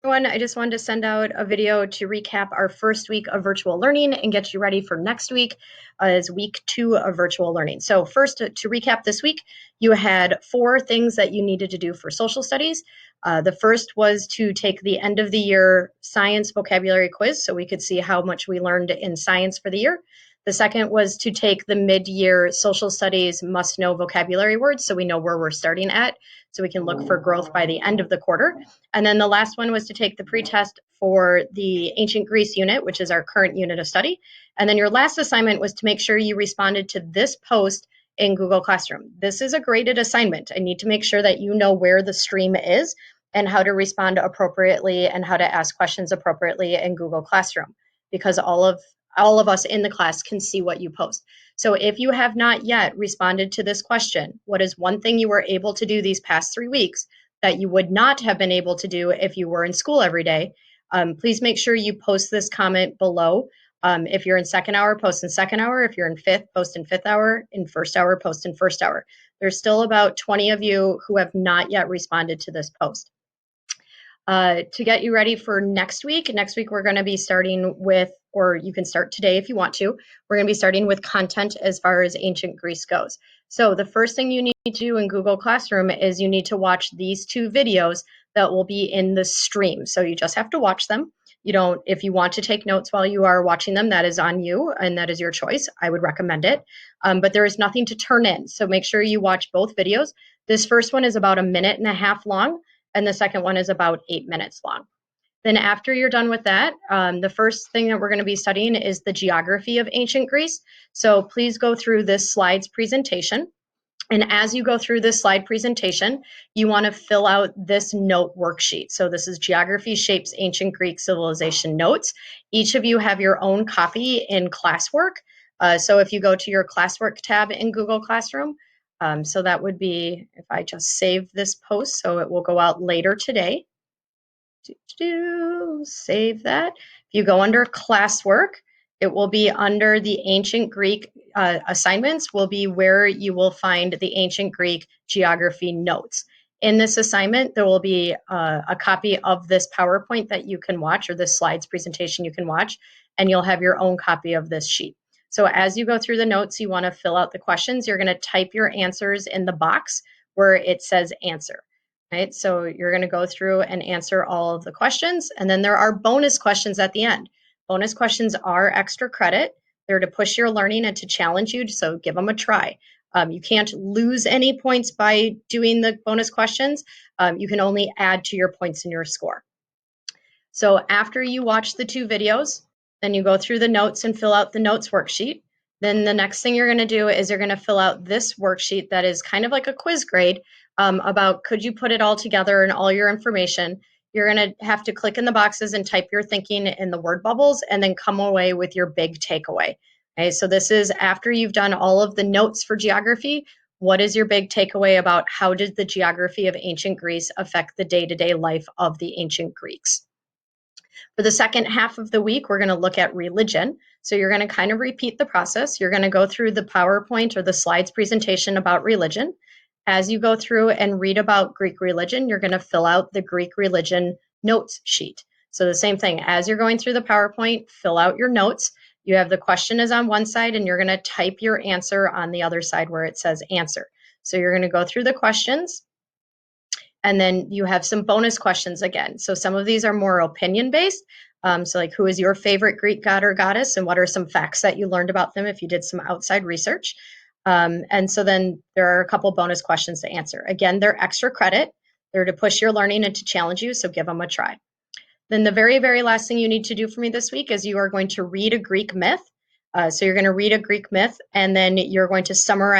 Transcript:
everyone. I just wanted to send out a video to recap our first week of virtual learning and get you ready for next week as week 2 of virtual learning. So first, to recap this week, you had 4 things that you needed to do for social studies. The first was to take the end of the year science vocabulary quiz so we could see how much we learned in science for the year. The second was to take the mid-year social studies must-know vocabulary words so we know where we're starting at, so we can look for growth by the end of the quarter. And then the last one was to take the pretest for the ancient Greece unit, which is our current unit of study. And then your last assignment was to make sure you responded to this post in Google Classroom. This is a graded assignment. I need to make sure that you know where the stream is and how to respond appropriately and how to ask questions appropriately in Google Classroom, because all of us in the class can see what you post. So if you have not yet responded to this question, what is one thing you were able to do these past 3 weeks that you would not have been able to do if you were in school every day? Please make sure you post this comment below. If you're in second hour, post in second hour. If you're in fifth, post in fifth hour. In first hour, post in first hour. There's still about 20 of you who have not yet responded to this post. To get you ready for next week we're going to be starting with, or you can start today if you want to, we're going to be starting with content as far as ancient Greece goes. So the first thing you need to do in Google Classroom is you need to watch these 2 videos that will be in the stream. So you just have to watch them. If you want to take notes while you are watching them, that is on you and that is your choice. I would recommend it, but there is nothing to turn in. So make sure you watch both videos. This first one is about 1.5 minutes long, and the second one is about 8 minutes long. Then after you're done with that, the first thing that we're going to be studying is the geography of ancient Greece. So please go through this slides presentation. And as you go through this slide presentation, you want to fill out this note worksheet. So this is Geography Shapes Ancient Greek Civilization Notes. Each of you have your own copy in classwork. So if you go to your classwork tab in Google Classroom, so that would be, if I just save this post, so it will go out later today. Save that. If you go under classwork, it will be under the ancient Greek assignments will be where you will find the ancient Greek geography notes. In this assignment, there will be a copy of this PowerPoint that you can watch, or this slides presentation you can watch, and you'll have your own copy of this sheet. So as you go through the notes, you want to fill out the questions. You're going to type your answers in the box where it says answer. Right? So you're going to go through and answer all of the questions. And then there are bonus questions at the end. Bonus questions are extra credit. They're to push your learning and to challenge you. So give them a try. You can't lose any points by doing the bonus questions. You can only add to your points in your score. So after you watch the 2 videos, then you go through the notes and fill out the notes worksheet. Then the next thing you're going to do is you're going to fill out this worksheet that is kind of like a quiz grade about could you put it all together and all your information. You're going to have to click in the boxes and type your thinking in the word bubbles and then come away with your big takeaway. Okay, so this is after you've done all of the notes for geography. What is your big takeaway about how did the geography of ancient Greece affect the day-to-day life of the ancient Greeks? For the second half of the week, we're going to look at religion. So you're going to kind of repeat the process. You're going to go through the PowerPoint or the slides presentation about religion. As you go through and read about Greek religion, you're going to fill out the Greek religion notes sheet. So the same thing, as you're going through the PowerPoint, fill out your notes. You have the question is on one side and you're going to type your answer on the other side where it says answer. So you're going to go through the questions. And then you have some bonus questions again. So some of these are more opinion-based. So like, who is your favorite Greek god or goddess? And what are some facts that you learned about them if you did some outside research? And so then there are a couple bonus questions to answer. Again, they're extra credit. They're to push your learning and to challenge you, so give them a try. Then the very, very last thing you need to do for me this week is you are going to read a Greek myth. So you're going to read a Greek myth, and then you're going to summarize